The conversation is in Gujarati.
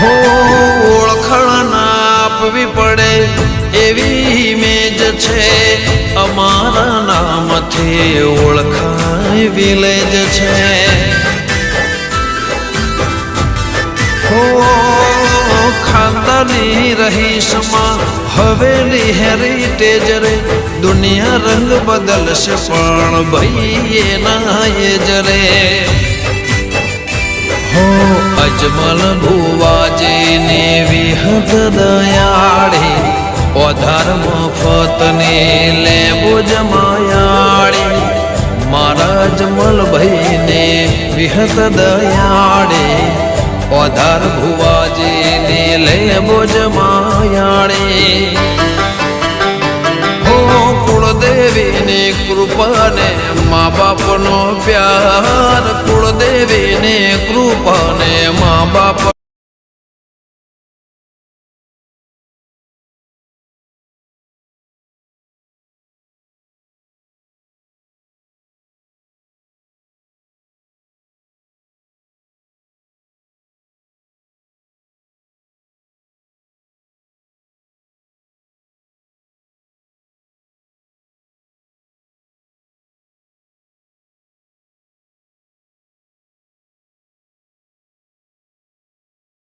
હો ઓળખાણ આપવી પડે એવી મેજ છે, અમારા નામથી ઓળખાય વિલેજ છે. હો ખાનદાની રહીશમાં હવેલી હેરિટેજ રે, દુનિયા રંગ બદલશે પણ ભાઈ એના એ જ રે. હો અજમલ ભુવાજીને વિહત દયાળી, ઓધાર મફતને લેબો જમાયાળી. મારા અજમલ ભાઈને વિહત દયાળી, ઓધાર ભુવાજીને લેબો જમાયાળી. હો કુળદેવીની કૃપાને મા બાપનો પ્યાર, કુળદેવીની કૃપાને મા બાપનો